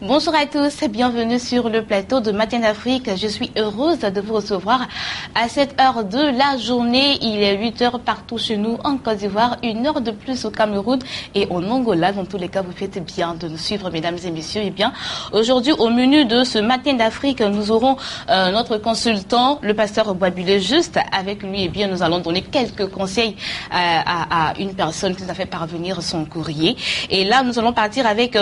Bonjour à tous, bienvenue sur le plateau de Matin d'Afrique. Je suis heureuse de vous recevoir à cette heure de la journée. Il est 8 heures partout chez nous en Côte d'Ivoire, 1 heure de plus au Cameroun et en Angola. Dans tous les cas, vous faites bien de nous suivre, mesdames et messieurs. Et bien, aujourd'hui, au menu de ce Matin d'Afrique, nous aurons notre consultant, le pasteur Boabulé Juste. Avec lui, et bien, nous allons donner quelques conseils à une personne qui nous a fait parvenir son courrier. Et là, nous allons partir avec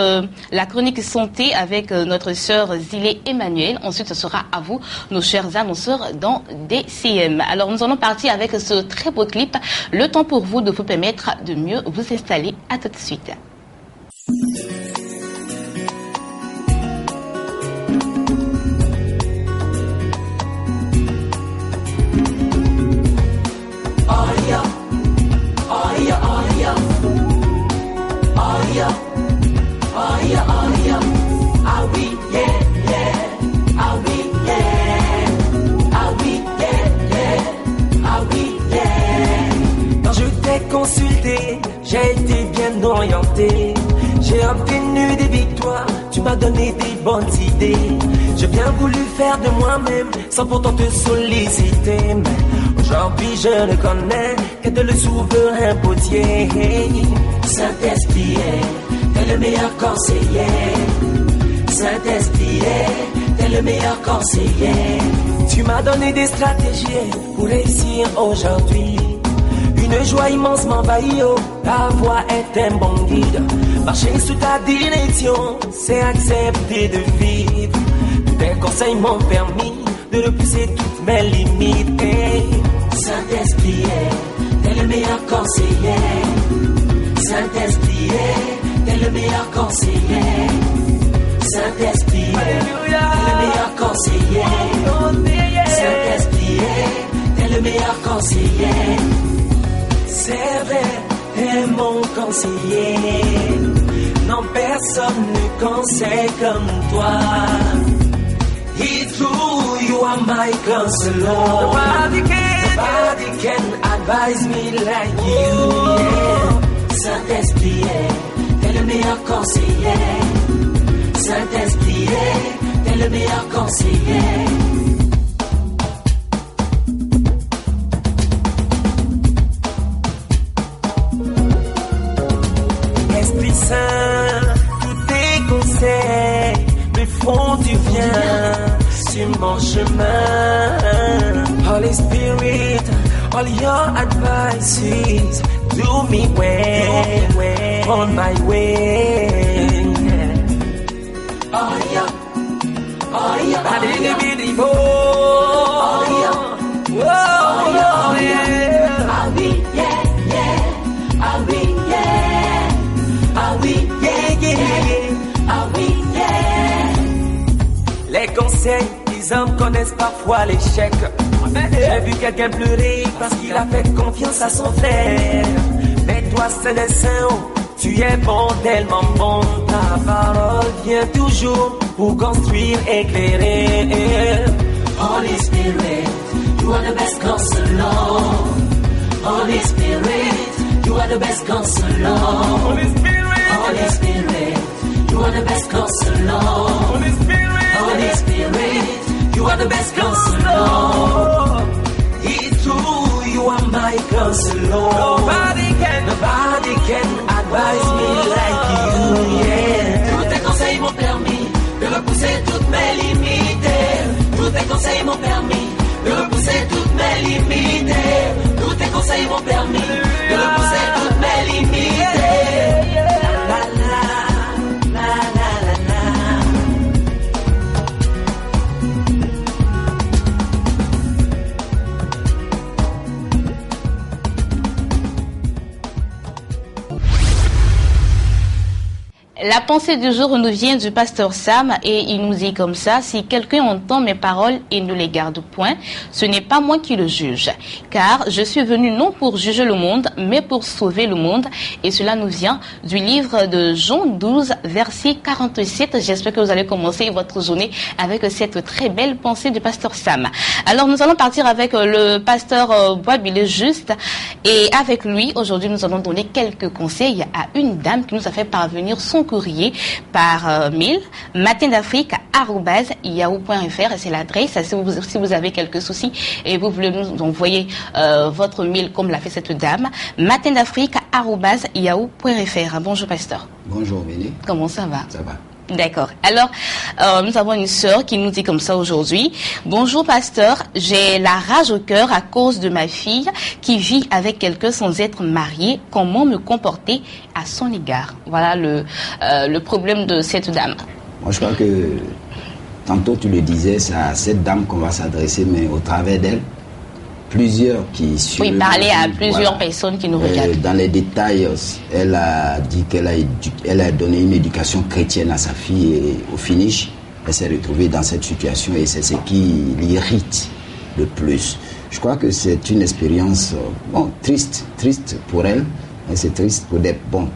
la chronique santé avec notre sœur Zilé Emmanuel. Ensuite, ce sera à vous, nos chers annonceurs dans DCM. Alors, nous allons partir avec ce très beau clip. Le temps pour vous de vous permettre de mieux vous installer. À tout de suite. Consulté, j'ai été bien orienté, j'ai obtenu des victoires, tu m'as donné des bonnes idées. J'ai bien voulu faire de moi-même sans pourtant te solliciter. Mais aujourd'hui je reconnais que t'es le souverain potier. Saint-Esprit, t'es le meilleur conseiller. Saint-Esprit, t'es le meilleur conseiller. Tu m'as donné des stratégies pour réussir aujourd'hui. Une joie immense m'envahit, oh, ta voix est un bon guide. Marcher sous ta direction, c'est accepter de vivre. Tes conseils m'ont permis de repousser toutes mes limites. Hey. Saint-Esprit, t'es le meilleur conseiller. Saint-Esprit, t'es le meilleur conseiller. Saint-Esprit, t'es le meilleur conseiller. Saint-Esprit, t'es le meilleur conseiller. C'est vrai, t'es mon conseiller. Non, personne ne conseille comme toi. It's true, you are my counselor. Nobody can advise me like you. Yeah. Saint-Esprit, t'es le meilleur conseiller. Saint-Esprit, t'es le meilleur conseiller. Tous tes conseils me font du bien sur mon chemin. Holy Spirit, all your advices do me well on my way. Oh yeah, oh yeah, I didn't believe oh yeah, oh yeah, I'll be yeah, I'll be yeah. Ah oui, yeah, yeah, ah oui, yeah. Les conseils des hommes connaissent parfois l'échec. J'ai vu quelqu'un pleurer parce qu'il a fait confiance à son frère. Mais toi, c'est le saint, tu es bon, tellement bon. Ta parole vient toujours pour construire, éclairer. Holy Spirit, you are the best counselor. Holy Spirit, you are the best counselor. Holy Spirit, Holy Spirit, you are the best counselor. Holy Spirit, you are the best counselor. It's true, you are my counselor. Nobody can advise me like you, yeah. Tous tes conseils m'ont permis de repousser toutes mes limites. Tous tes conseils m'ont permis de repousser toutes mes limites. Tous tes conseils m'ont permis de repousser toutes mes limites. La pensée du jour nous vient du pasteur Sam et il nous dit comme ça: si quelqu'un entend mes paroles et ne les garde point, ce n'est pas moi qui le juge, car je suis venu non pour juger le monde, mais pour sauver le monde. Et cela nous vient du livre de Jean 12, verset 47. J'espère que vous allez commencer votre journée avec cette très belle pensée du pasteur Sam. Alors nous allons partir avec le pasteur Boisbilé Juste, et avec lui aujourd'hui nous allons donner quelques conseils à une dame qui nous a fait parvenir son courrier par mail, matindafrique@yahoo.fr, c'est l'adresse. Si vous avez quelques soucis et vous voulez nous envoyer votre mail comme l'a fait cette dame, matindafrique@yahoo.fr. Bonjour pasteur. Bonjour Béné. Comment ça va? Ça va. D'accord. Alors, nous avons une sœur qui nous dit comme ça aujourd'hui: bonjour pasteur, j'ai la rage au cœur à cause de ma fille qui vit avec quelqu'un sans être mariée. Comment me comporter à son égard? Voilà le problème de cette dame. Moi je crois que tantôt tu le disais, c'est à cette dame qu'on va s'adresser, mais au travers d'elle, plusieurs qui suivent. Oui, parler à plusieurs personnes qui nous regardent. Dans les détails, elle a dit qu'elle a donné une éducation chrétienne à sa fille et au finish, elle s'est retrouvée dans cette situation et c'est ce qui l'irrite le plus. Je crois que c'est une expérience triste pour elle, et c'est triste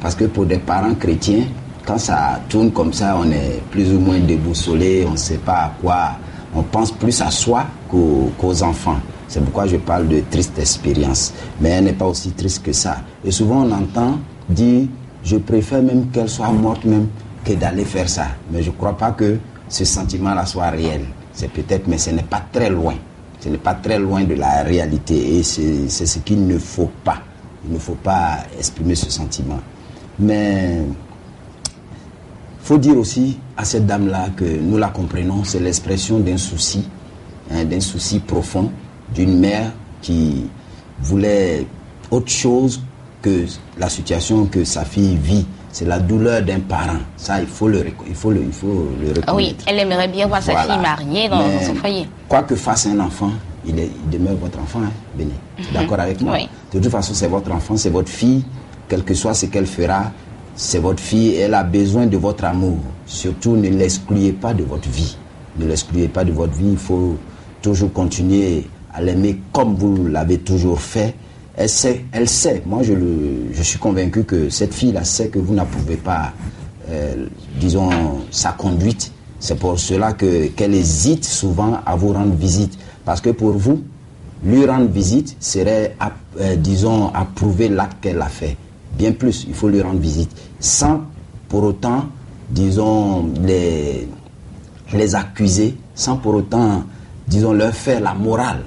parce que pour des parents chrétiens, quand ça tourne comme ça, on est plus ou moins déboussolé, on ne sait pas à quoi, on pense plus à soi qu'aux enfants. C'est pourquoi je parle de triste expérience. Mais elle n'est pas aussi triste que ça. Et souvent on entend dire, je préfère même qu'elle soit morte même que d'aller faire ça. Mais je ne crois pas que ce sentiment-là soit réel. C'est peut-être, mais ce n'est pas très loin. Ce n'est pas très loin de la réalité. Et c'est ce qu'il ne faut pas. Il ne faut pas exprimer ce sentiment. Mais il faut dire aussi à cette dame-là que nous la comprenons, c'est l'expression d'un souci profond, d'une mère qui voulait autre chose que la situation que sa fille vit. C'est la douleur d'un parent. Ça, il faut le reconnaître. Oui, elle aimerait bien voir sa fille mariée dans son foyer. Quoi que fasse un enfant, il demeure votre enfant, hein, Béné. D'accord avec moi? Oui. De toute façon, c'est votre enfant, c'est votre fille. Quel que soit ce qu'elle fera, c'est votre fille. Elle a besoin de votre amour. Surtout, ne l'excluez pas de votre vie. Ne l'excluez pas de votre vie. Il faut toujours continuer à l'aimer comme vous l'avez toujours fait. Elle sait. Moi, je suis convaincu que cette fille-là sait que vous n'approuvez pas, disons, sa conduite. C'est pour cela qu'elle hésite souvent à vous rendre visite. Parce que pour vous, lui rendre visite serait, disons, approuver l'acte qu'elle a fait. Bien plus, il faut lui rendre visite. Sans pour autant, disons, les accuser, sans pour autant, disons, leur faire la morale.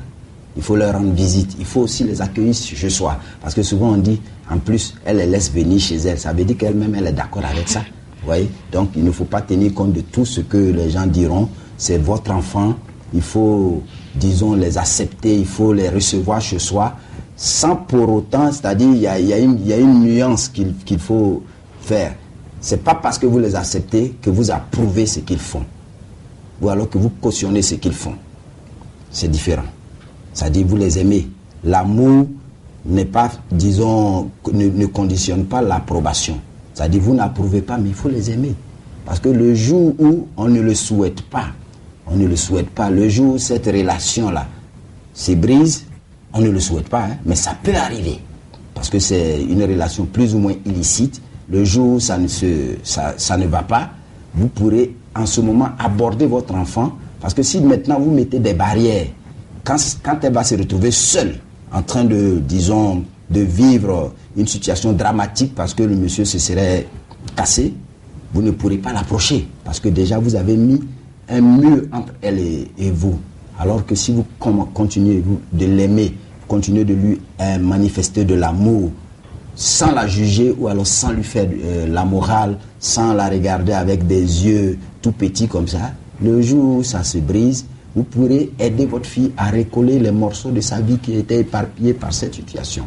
Il faut leur rendre visite. Il faut aussi les accueillir chez soi. Parce que souvent on dit, en plus, elle les laisse venir chez elle. Ça veut dire qu'elle-même, elle est d'accord avec ça. Vous voyez? Donc, il ne faut pas tenir compte de tout ce que les gens diront. C'est votre enfant. Il faut, disons, les accepter. Il faut les recevoir chez soi. Sans pour autant, c'est-à-dire, il y a une nuance qu'il faut faire. C'est pas parce que vous les acceptez que vous approuvez ce qu'ils font. Ou alors que vous cautionnez ce qu'ils font. C'est différent. C'est-à-dire, vous les aimez. L'amour n'est pas, disons, ne conditionne pas l'approbation. C'est-à-dire, vous n'approuvez pas, mais il faut les aimer. Parce que le jour où on ne le souhaite pas, le jour où cette relation-là se brise, on ne le souhaite pas, hein, mais ça peut arriver. Parce que c'est une relation plus ou moins illicite. Le jour où ça ne va pas, vous pourrez en ce moment aborder votre enfant. Parce que si maintenant vous mettez des barrières, quand elle va se retrouver seule, en train de, disons, de vivre une situation dramatique parce que le monsieur se serait cassé, vous ne pourrez pas l'approcher. Parce que déjà, vous avez mis un mur entre elle et vous. Alors que si vous continuez de l'aimer, continuez de lui manifester de l'amour, sans la juger ou alors sans lui faire la morale, sans la regarder avec des yeux tout petits comme ça, le jour où ça se brise, vous pourrez aider votre fille à recoller les morceaux de sa vie qui étaient éparpillés par cette situation.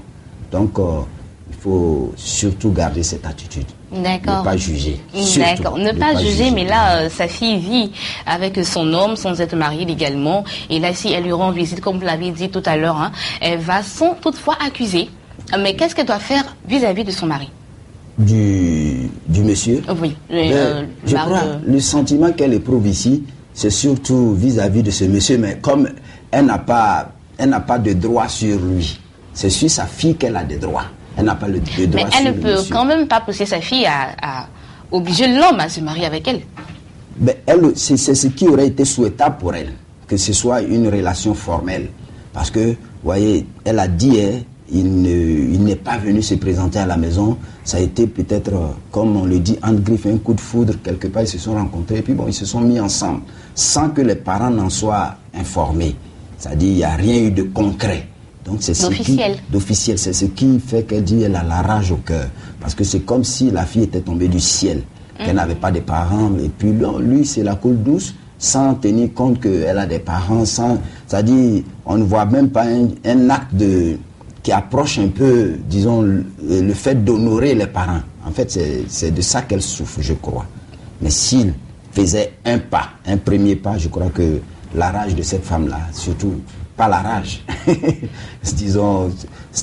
Donc, il faut surtout garder cette attitude. D'accord. Ne pas juger. D'accord. Ne pas juger, mais là, sa fille vit avec son homme sans être mariée légalement. Et là, si elle lui rend visite, comme vous l'avez dit tout à l'heure, hein, elle va sans toutefois accuser. Mais qu'est-ce qu'elle doit faire vis-à-vis de son mari? du monsieur. Oui. Je crois le sentiment qu'elle éprouve ici, c'est surtout vis-à-vis de ce monsieur, mais comme elle n'a pas de droit sur lui, c'est sur sa fille qu'elle a des droits. Elle n'a pas de droit sur lui. Mais elle ne peut quand même pas pousser sa fille à obliger l'homme à se marier avec elle. Ben, c'est ce qui aurait été souhaitable pour elle, que ce soit une relation formelle. Parce que, vous voyez, elle a dit, il n'est pas venu se présenter à la maison. Ça a été peut-être, comme on le dit, entre griffes, un coup de foudre. Quelque part, ils se sont rencontrés et puis bon, ils se sont mis ensemble, sans que les parents n'en soient informés. C'est-à-dire, il n'y a rien eu de concret. Donc c'est d'officiel. C'est ce qui fait qu'elle dit elle a la rage au cœur. Parce que c'est comme si la fille était tombée du ciel, qu'elle n'avait pas de parents. Et puis lui, c'est la coule douce, sans tenir compte qu'elle a des parents. C'est-à-dire, on ne voit même pas un acte qui approche un peu, disons, le fait d'honorer les parents. En fait, c'est de ça qu'elle souffre, je crois. Mais s'il faisait un premier pas, je crois que la rage de cette femme-là, surtout, pas la rage, disons,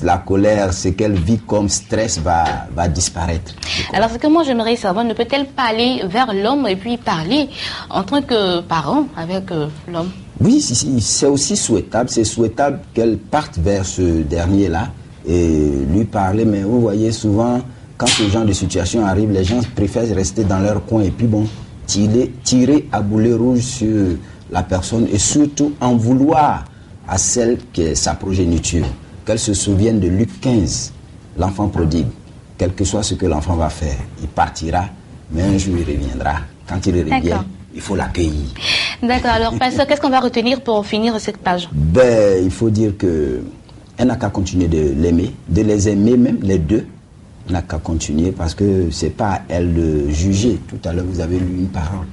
la colère, ce qu'elle vit comme stress va disparaître. Alors, ce que moi j'aimerais savoir, ne peut-elle pas aller vers l'homme et puis parler en tant que parent avec l'homme? Oui, c'est aussi souhaitable. C'est souhaitable qu'elle parte vers ce dernier-là et lui parler. Mais vous voyez, souvent, quand ce genre de situation arrive, les gens préfèrent rester dans leur coin et puis bon, tirer à boulet rouge sur la personne et surtout en vouloir à celle qui est sa progéniture. Qu'elle se souvienne de Luc 15, l'enfant prodigue. Quel que soit ce que l'enfant va faire, il partira, mais un jour il reviendra. Quand il revient, il faut l'accueillir. D'accord. Alors, pasteur, qu'est-ce qu'on va retenir pour finir cette page? Ben, il faut dire qu'elle n'a qu'à continuer de l'aimer, de les aimer même, les deux. Elle n'a qu'à continuer parce que c'est pas à elle de juger. Tout à l'heure, vous avez lu une parole.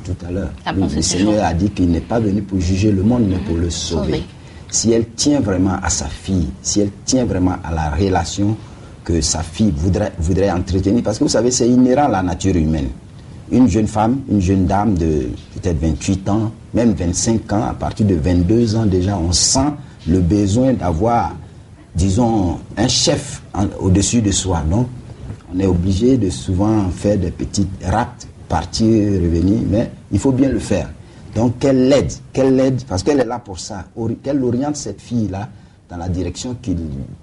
Tout à l'heure, le Seigneur a dit qu'il n'est pas venu pour juger le monde, mais pour le sauver. Si elle tient vraiment à sa fille, si elle tient vraiment à la relation que sa fille voudrait entretenir, parce que vous savez, c'est inhérent à la nature humaine. Une jeune femme, une jeune dame de peut-être 28 ans, même 25 ans, à partir de 22 ans déjà, on sent le besoin d'avoir, disons, un chef au-dessus de soi. Donc, on est obligé de souvent faire des petites raptes, partir, revenir, mais il faut bien le faire. Donc qu'elle l'aide, parce qu'elle est là pour ça, qu'elle oriente cette fille-là dans la direction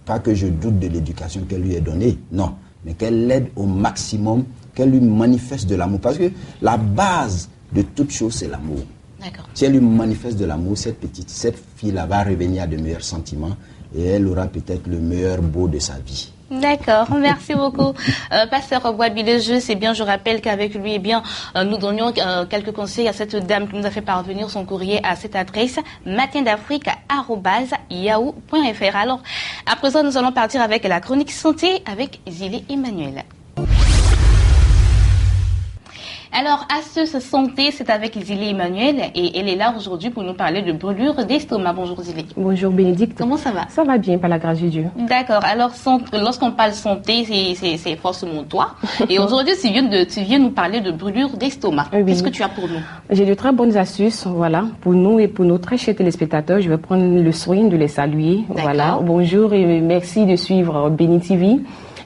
pas que je doute de l'éducation qu'elle lui ait donnée, non, mais qu'elle l'aide au maximum, qu'elle lui manifeste de l'amour, parce que la base de toute chose, c'est l'amour. D'accord. Si elle lui manifeste de l'amour, cette fille-là va revenir à de meilleurs sentiments et elle aura peut-être le meilleur beau de sa vie. D'accord, merci beaucoup. Pasteur Bois-Bilejeu, c'est bien, je rappelle qu'avec lui, eh bien, nous donnions quelques conseils à cette dame qui nous a fait parvenir son courrier à cette adresse, matiendafrique@yahoo.fr. Alors, à présent, nous allons partir avec la chronique santé avec Zilé Emmanuel. Alors, Astuce Santé, c'est avec Zilé Emmanuel et elle est là aujourd'hui pour nous parler de brûlure d'estomac. Bonjour Zilé. Bonjour Bénédicte. Comment ça va? Ça va bien, par la grâce de Dieu. D'accord. Alors, lorsqu'on parle santé, c'est forcément toi. Et aujourd'hui, tu viens nous parler de brûlure d'estomac. Oui. Qu'est-ce que tu as pour nous? J'ai de très bonnes astuces, voilà, pour nous et pour nos très chers téléspectateurs. Je vais prendre le soin de les saluer. Voilà. Bonjour et merci de suivre Béni TV.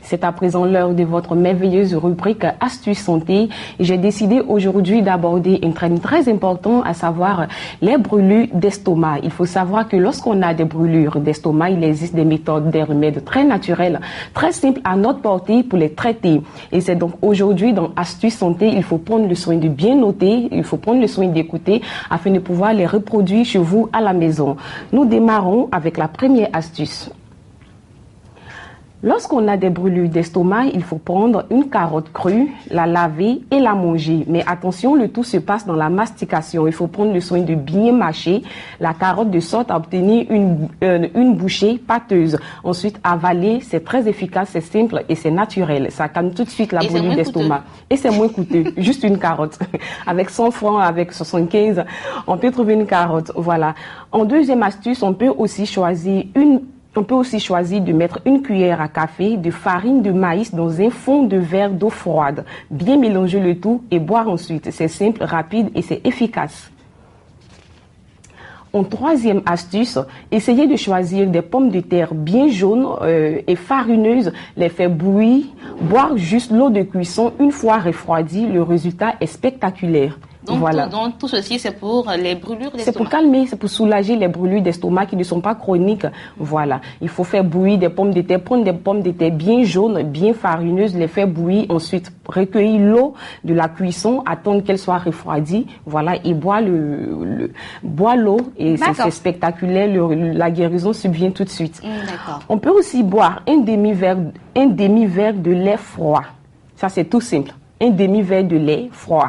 C'est à présent l'heure de votre merveilleuse rubrique Astuces Santé. J'ai décidé aujourd'hui d'aborder un thème très important, à savoir les brûlures d'estomac. Il faut savoir que lorsqu'on a des brûlures d'estomac, il existe des méthodes, des remèdes très naturels, très simples à notre portée pour les traiter. Et c'est donc aujourd'hui dans Astuces Santé, il faut prendre le soin de bien noter, il faut prendre le soin d'écouter afin de pouvoir les reproduire chez vous à la maison. Nous démarrons avec la première astuce. Lorsqu'on a des brûlures d'estomac, il faut prendre une carotte crue, la laver et la manger. Mais attention, le tout se passe dans la mastication. Il faut prendre le soin de bien mâcher la carotte de sorte à obtenir une bouchée pâteuse. Ensuite, avaler, c'est très efficace, c'est simple et c'est naturel. Ça calme tout de suite la brûlure d'estomac. Et c'est moins coûteux. Juste une carotte. Avec 100 francs, avec 75, on peut trouver une carotte. Voilà. En deuxième astuce, on peut aussi choisir de mettre une cuillère à café de farine de maïs dans un fond de verre d'eau froide. Bien mélanger le tout et boire ensuite. C'est simple, rapide et c'est efficace. En troisième astuce, essayez de choisir des pommes de terre bien jaunes et farineuses, les faire bouillir, boire juste l'eau de cuisson une fois refroidie. Le résultat est spectaculaire. Donc, voilà. Donc tout ceci, c'est pour les brûlures d'estomac. C'est pour calmer, c'est pour soulager les brûlures d'estomac qui ne sont pas chroniques. Voilà. Il faut faire bouillir des pommes de terre, prendre des pommes de terre bien jaunes, bien farineuses, les faire bouillir, ensuite recueillir l'eau de la cuisson, attendre qu'elle soit refroidie. Voilà, et boire l'eau et c'est spectaculaire. La guérison subvient tout de suite. On peut aussi boire un demi-verre de lait froid. Ça, c'est tout simple. Un demi-verre de lait froid.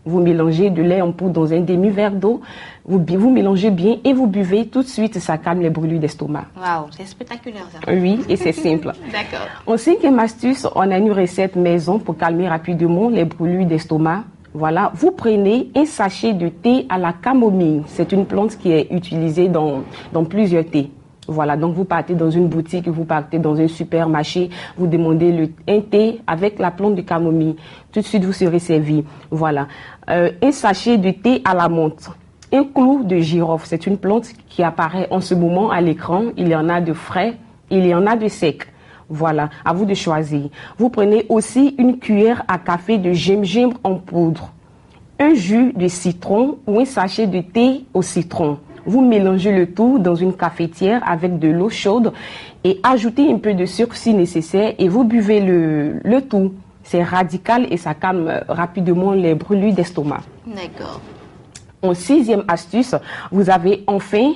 Vous mélangez de lait en poudre dans un demi-verre d'eau, vous mélangez bien et vous buvez tout de suite, ça calme les brûlures d'estomac. Waouh, c'est spectaculaire ça. Oui, et c'est simple. D'accord. En cinquième astuce, on a une recette maison pour calmer rapidement les brûlures d'estomac. Voilà, vous prenez un sachet de thé à la camomille. C'est une plante qui est utilisée dans plusieurs thés. Voilà, donc vous partez dans une boutique, vous partez dans un supermarché, vous demandez un thé avec la plante de camomille. Tout de suite, vous serez servi. Voilà. Un sachet de thé à la menthe. Un clou de girofle, c'est une plante qui apparaît en ce moment à l'écran. Il y en a de frais, il y en a de secs. Voilà, à vous de choisir. Vous prenez aussi une cuillère à café de gingembre en poudre. Un jus de citron ou un sachet de thé au citron. Vous mélangez le tout dans une cafetière avec de l'eau chaude et ajoutez un peu de sucre si nécessaire et vous buvez le tout. C'est radical et ça calme rapidement les brûlures d'estomac. D'accord. En sixième astuce, vous avez enfin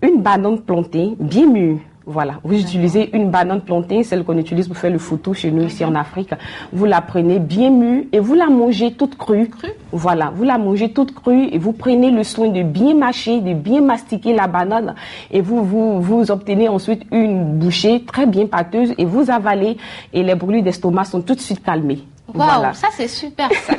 une banane plantée bien mûre. Voilà, vous utilisez une banane plantée, celle qu'on utilise pour faire le foutou chez nous ici en Afrique. Vous la prenez bien mûre et vous la mangez toute crue. Voilà, vous la mangez toute crue et vous prenez le soin de bien mâcher, de bien mastiquer la banane et vous obtenez ensuite une bouchée très bien pâteuse et vous avalez et les brûlures d'estomac sont tout de suite calmées. Waouh, voilà. Ça c'est super ça.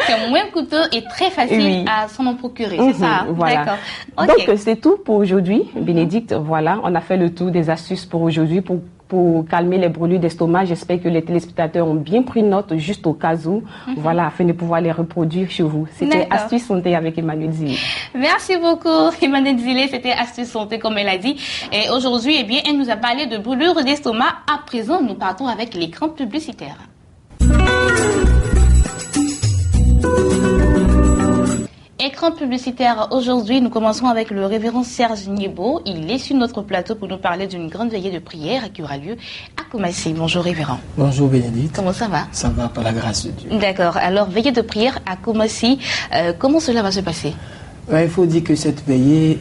C'est moins coûteux et très facile à s'en procurer, c'est ça. Voilà. D'accord. Okay. Donc c'est tout pour aujourd'hui, Bénédicte. Voilà, on a fait le tour des astuces pour aujourd'hui pour calmer les brûlures d'estomac. J'espère que les téléspectateurs ont bien pris note juste au cas où, voilà, afin de pouvoir les reproduire chez vous. C'était Astuce Santé avec Emmanuel Zilé. Merci beaucoup, Emmanuel Zilé. C'était Astuce Santé, comme elle a dit. Et aujourd'hui, eh bien, elle nous a parlé de brûlures d'estomac. À présent, nous partons avec l'écran publicitaire. Écran publicitaire, aujourd'hui nous commençons avec le révérend Serge Niebo. Il est sur notre plateau pour nous parler d'une grande veillée de prière qui aura lieu à Koumassi. Bonjour révérend. Bonjour Bénédicte. Comment ça va? Ça va par la grâce de Dieu. D'accord, alors veillée de prière à Koumassi, comment cela va se passer? Il faut dire que cette veillée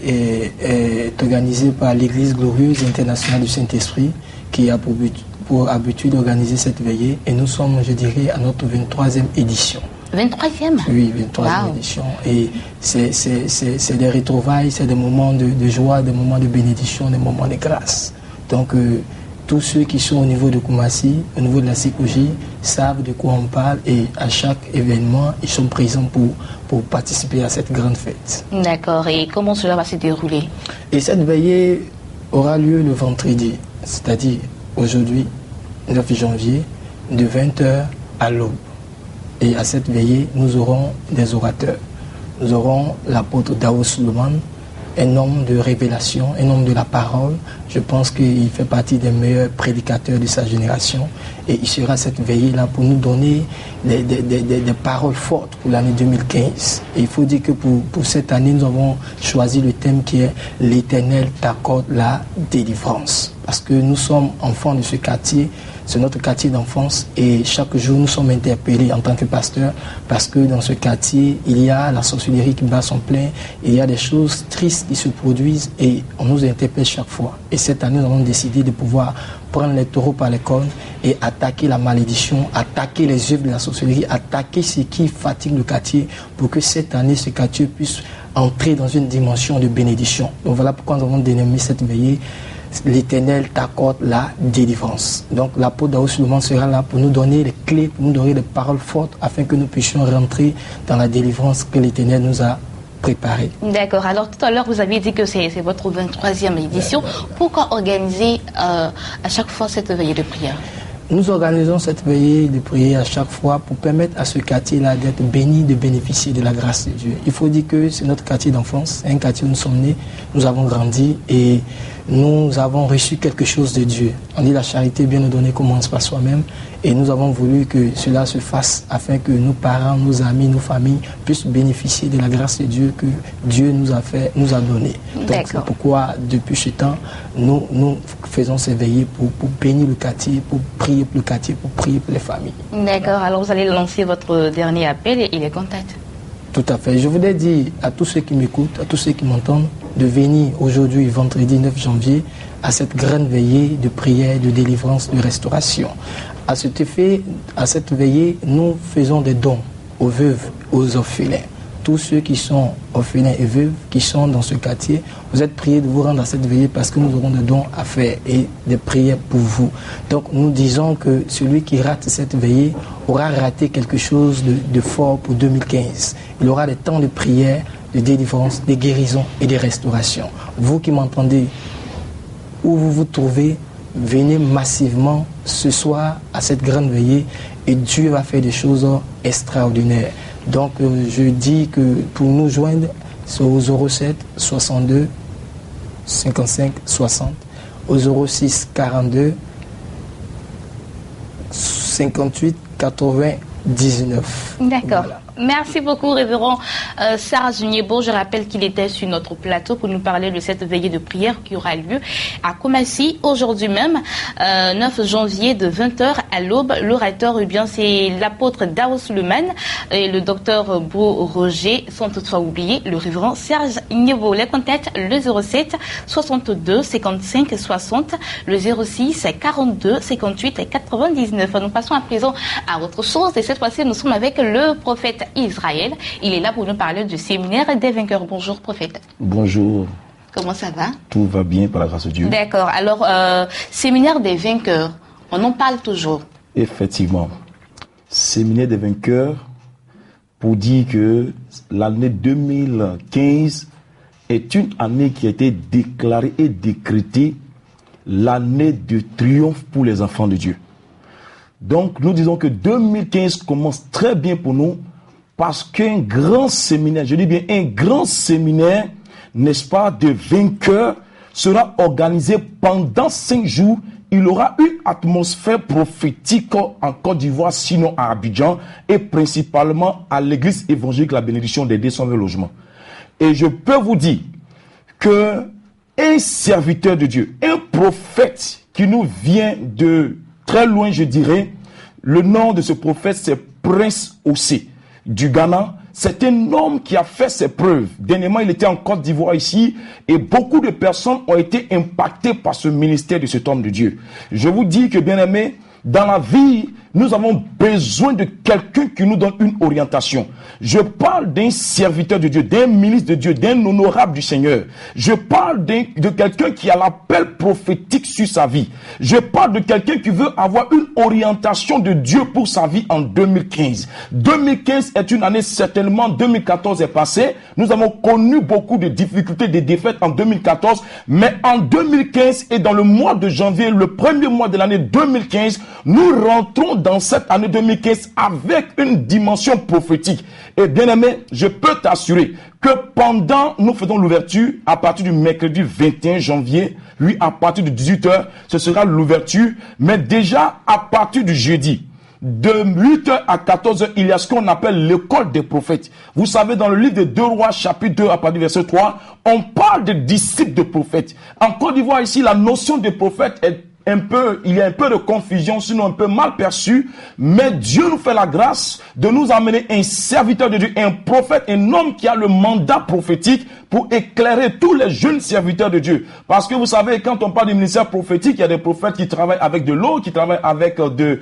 est organisée par l'Église glorieuse internationale du Saint-Esprit qui a pour habitude d'organiser cette veillée et nous sommes, je dirais, à notre 23e édition. 23e? Oui, 23e édition. Et c'est des retrouvailles, c'est des moments de joie, des moments de bénédiction, des moments de grâce. Donc, tous ceux qui sont au niveau de Koumassi, au niveau de la CICOJ, savent de quoi on parle et à chaque événement, ils sont présents pour participer à cette grande fête. D'accord. Et comment cela va se dérouler? Et cette veillée aura lieu le vendredi, c'est-à-dire aujourd'hui, 9 janvier, de 20h à l'aube. Et à cette veillée, nous aurons des orateurs. Nous aurons l'apôtre Dao Suleiman, un homme de révélation, un homme de la parole. Je pense qu'il fait partie des meilleurs prédicateurs de sa génération. Et il sera à cette veillée-là pour nous donner des paroles fortes pour l'année 2015. Et il faut dire que pour cette année, nous avons choisi le thème qui est « L'Éternel t'accorde la délivrance ». Parce que nous sommes enfants de ce quartier, c'est notre quartier d'enfance et chaque jour nous sommes interpellés en tant que pasteurs parce que dans ce quartier, il y a la sorcellerie qui bat son plein, il y a des choses tristes qui se produisent et on nous interpelle chaque fois. Et cette année, nous avons décidé de pouvoir prendre les taureaux par les cornes et attaquer la malédiction, attaquer les œuvres de la sorcellerie, attaquer ce qui fatigue le quartier pour que cette année, ce quartier puisse entrer dans une dimension de bénédiction. Donc voilà pourquoi nous avons dénommé cette veillée l'Éternel t'accorde la délivrance. Donc l'apôtre Dao Suleiman sera là pour nous donner les clés, pour nous donner des paroles fortes afin que nous puissions rentrer dans la délivrance que l'Éternel nous a préparée. D'accord. Alors tout à l'heure vous aviez dit que c'est votre 23e édition. Pourquoi organiser à chaque fois cette veillée de prière? nous organisons cette veillée de prière à chaque fois pour permettre à ce quartier-là d'être béni, de bénéficier de la grâce de Dieu. Il faut dire que c'est notre quartier d'enfance, un quartier où nous sommes nés, nous avons grandi et nous avons reçu quelque chose de Dieu. On dit la charité bien nous donner commence par soi-même et nous avons voulu que cela se fasse afin que nos parents, nos amis, nos familles puissent bénéficier de la grâce de Dieu que Dieu nous a donné. Donc c'est pourquoi depuis ce temps, nous faisons ces veillées pour bénir le quartier, pour prier pour le quartier, pour prier pour les familles. D'accord, alors vous allez lancer votre dernier appel et les contacts. Tout à fait. Je voudrais dire à tous ceux qui m'écoutent, à tous ceux qui m'entendent, de venir aujourd'hui, vendredi 9 janvier, à cette grande veillée de prière, de délivrance, de restauration. À cet effet, à cette veillée, nous faisons des dons aux veuves, aux orphelins. Tous ceux qui sont orphelins et veuves, qui sont dans ce quartier, vous êtes priés de vous rendre à cette veillée parce que nous aurons des dons à faire et des prières pour vous. Donc nous disons que celui qui rate cette veillée aura raté quelque chose de fort pour 2015. Il aura des temps de prière, de délivrance, de guérison et de restauration. Vous qui m'entendez, où vous vous trouvez, venez massivement ce soir à cette grande veillée et Dieu va faire des choses extraordinaires. Donc je dis que pour nous joindre, c'est au 07 62 55 60, au 06 42 58 99. D'accord. Voilà. Merci beaucoup, révérend Serge Niebo. Je rappelle qu'il était sur notre plateau pour nous parler de cette veillée de prière qui aura lieu à Koumassi aujourd'hui même, 9 janvier de 20h à l'aube. L'orateur, eh bien, c'est l'apôtre Dao Suleiman et le docteur Beau Roger, sans toutefois oublier le révérend Serge Niebo. Les contacts, le 07 62 55 60, le 06 42 58 99. Nous passons à présent à autre chose et cette fois-ci, nous sommes avec le prophète Israël. Il est là pour nous parler du séminaire des vainqueurs. Bonjour, prophète. Bonjour. Comment ça va? Tout va bien par la grâce de Dieu. D'accord. Alors, séminaire des vainqueurs, on en parle toujours. Effectivement. Séminaire des vainqueurs, pour dire que l'année 2015 est une année qui a été déclarée et décrétée l'année de triomphe pour les enfants de Dieu. Donc, nous disons que 2015 commence très bien pour nous parce qu'un grand séminaire, je dis bien un grand séminaire, n'est-ce pas, de vainqueurs sera organisé pendant 5 jours. Il aura une atmosphère prophétique en Côte d'Ivoire, sinon à Abidjan, et principalement à l'église évangélique La Bénédiction des 220 logements. Et je peux vous dire que un serviteur de Dieu, un prophète qui nous vient de très loin, je dirais, le nom de ce prophète, c'est Prince Ossé du Ghana. C'est un homme qui a fait ses preuves. Dernièrement, il était en Côte d'Ivoire ici et beaucoup de personnes ont été impactées par ce ministère de cet homme de Dieu. Je vous dis que, bien aimé, dans la vie, nous avons besoin de quelqu'un qui nous donne une orientation. Je parle d'un serviteur de Dieu, d'un ministre de Dieu, d'un honorable du Seigneur. Je parle de quelqu'un qui a l'appel prophétique sur sa vie. Je parle de quelqu'un qui veut avoir une orientation de Dieu pour sa vie en 2015. 2015 est une année, certainement 2014 est passé. Nous avons connu beaucoup de difficultés, de défaites en 2014. Mais en 2015 et dans le mois de janvier, le premier mois de l'année 2015, nous rentrons dans cette année 2015 avec une dimension prophétique. Et bien aimé, je peux t'assurer que pendant, nous faisons l'ouverture à partir du mercredi 21 janvier, lui à partir de 18h, ce sera l'ouverture, mais déjà à partir du jeudi, de 8h à 14h, il y a ce qu'on appelle l'école des prophètes. Vous savez, dans le livre de 2 Rois, chapitre 2, à partir du verset 3, on parle de disciples de prophètes. En Côte d'Ivoire, ici, la notion de prophète est il y a un peu de confusion, sinon un peu mal perçu, mais Dieu nous fait la grâce de nous amener un serviteur de Dieu, un prophète, un homme qui a le mandat prophétique pour éclairer tous les jeunes serviteurs de Dieu. Parce que vous savez, quand on parle du ministère prophétique, il y a des prophètes qui travaillent avec de l'eau, qui travaillent avec de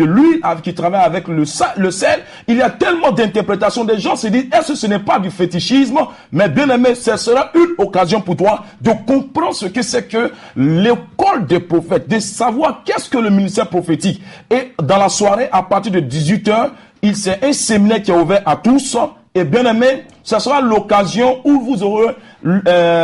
l'huile, qui travaillent avec le sel. Il y a tellement d'interprétations. Des gens se disent, est-ce que ce n'est pas du fétichisme? Mais bien aimé, ce sera une occasion pour toi de comprendre ce que c'est que l'école des prophètes, de savoir qu'est-ce que le ministère prophétique. Et dans la soirée, à partir de 18h, c'est un séminaire qui est ouvert à tous. Et bien aimé, ce sera l'occasion où vous aurez,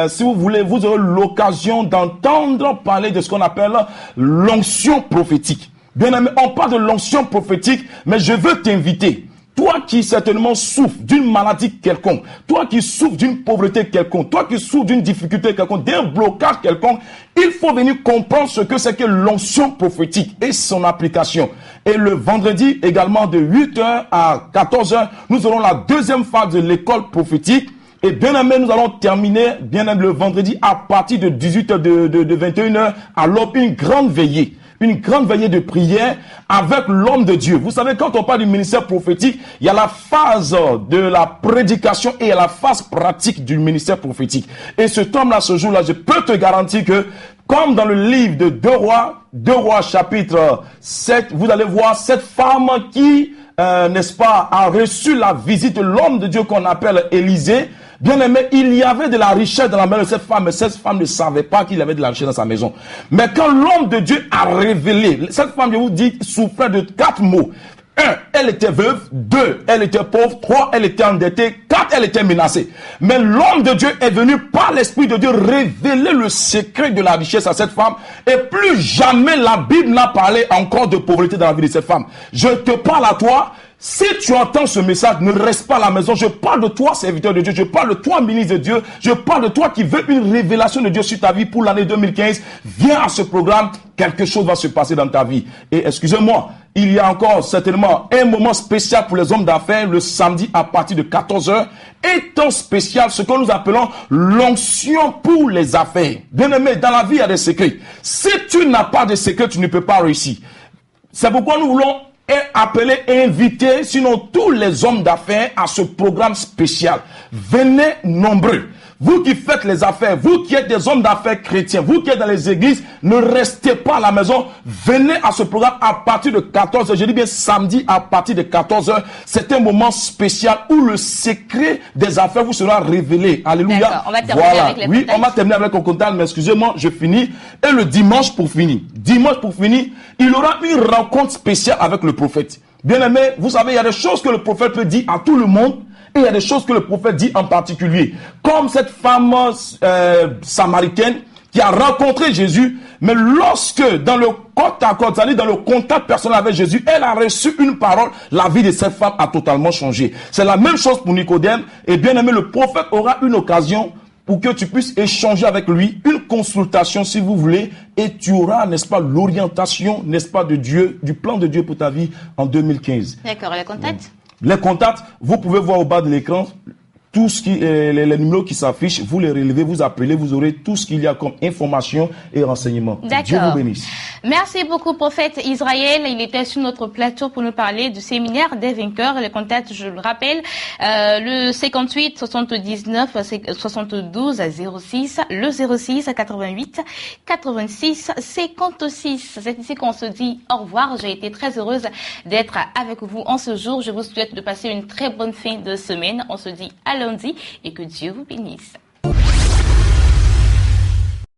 si vous voulez, vous aurez l'occasion d'entendre parler de ce qu'on appelle l'onction prophétique. Bien-aimé, on parle de l'onction prophétique, mais je veux t'inviter. Toi qui certainement souffres d'une maladie quelconque, toi qui souffres d'une pauvreté quelconque, toi qui souffres d'une difficulté quelconque, d'un blocage quelconque, il faut venir comprendre ce que c'est que l'onction prophétique et son application. Et le vendredi également de 8h à 14h, nous aurons la deuxième phase de l'école prophétique. Et bien aimé, nous allons terminer bien aimé, le vendredi à partir de 18h, de 21h, à l'aube, une grande veillée de prière avec l'homme de Dieu. Vous savez, quand on parle du ministère prophétique, il y a la phase de la prédication et il y a la phase pratique du ministère prophétique. Et ce temps-là, ce jour-là, je peux te garantir que, comme dans le livre de 2 Rois chapitre 7, vous allez voir cette femme qui, n'est-ce pas, a reçu la visite de l'homme de Dieu qu'on appelle Élisée. Bien aimé, il y avait de la richesse dans la maison de cette femme, mais cette femme ne savait pas qu'il y avait de la richesse dans sa maison. Mais quand l'homme de Dieu a révélé, cette femme, je vous dis, souffrait de 4 mots. 1, elle était veuve. 2, elle était pauvre. 3, elle était endettée. 4, elle était menacée. Mais l'homme de Dieu est venu par l'Esprit de Dieu révéler le secret de la richesse à cette femme. Et plus jamais la Bible n'a parlé encore de pauvreté dans la vie de cette femme. Je te parle à toi. Si tu entends ce message, ne reste pas à la maison. Je parle de toi, serviteur de Dieu. Je parle de toi, ministre de Dieu. Je parle de toi qui veux une révélation de Dieu sur ta vie pour l'année 2015. Viens à ce programme. Quelque chose va se passer dans ta vie. Et excusez-moi, il y a encore certainement un moment spécial pour les hommes d'affaires le samedi à partir de 14h. Et temps spécial, ce que nous appelons l'onction pour les affaires. Bien aimé, dans la vie, il y a des secrets. Si tu n'as pas de secrets, tu ne peux pas réussir. C'est pourquoi nous voulons appeler et inviter, sinon tous les hommes d'affaires à ce programme spécial. Venez nombreux. Vous qui faites les affaires, vous qui êtes des hommes d'affaires chrétiens, vous qui êtes dans les églises, ne restez pas à la maison. Venez à ce programme à partir de 14h. Je dis bien samedi à partir de 14h. C'est un moment spécial où le secret des affaires vous sera révélé. Alléluia. On va terminer avec les oui, on va terminer avec le comptable, mais excusez-moi, je finis. Et le dimanche pour finir, il y aura une rencontre spéciale avec le prophète. Bien aimé, vous savez, il y a des choses que le prophète peut dire à tout le monde. Et il y a des choses que le prophète dit en particulier. Comme cette femme samaritaine qui a rencontré Jésus, mais lorsque dans le côte à côte, c'est-à-dire dans le contact personnel avec Jésus, elle a reçu une parole, la vie de cette femme a totalement changé. C'est la même chose pour Nicodème. Et bien aimé, le prophète aura une occasion pour que tu puisses échanger avec lui, une consultation si vous voulez, et tu auras, n'est-ce pas, l'orientation, n'est-ce pas, de Dieu, du plan de Dieu pour ta vie en 2015. D'accord, les contacts? Les contacts, vous pouvez voir au bas de l'écran tout ce qui les numéros qui s'affichent, vous les relevez, vous appelez, vous aurez tout ce qu'il y a comme information et renseignements. Dieu vous bénisse. Merci beaucoup, prophète Israël. Il était sur notre plateau pour nous parler du séminaire des vainqueurs. Les contacts, je le rappelle, le 58 79 72 06, le 06 88 86 56. C'est ici qu'on se dit au revoir. J'ai été très heureuse d'être avec vous en ce jour. Je vous souhaite de passer une très bonne fin de semaine. On se dit à lundi et que Dieu vous bénisse.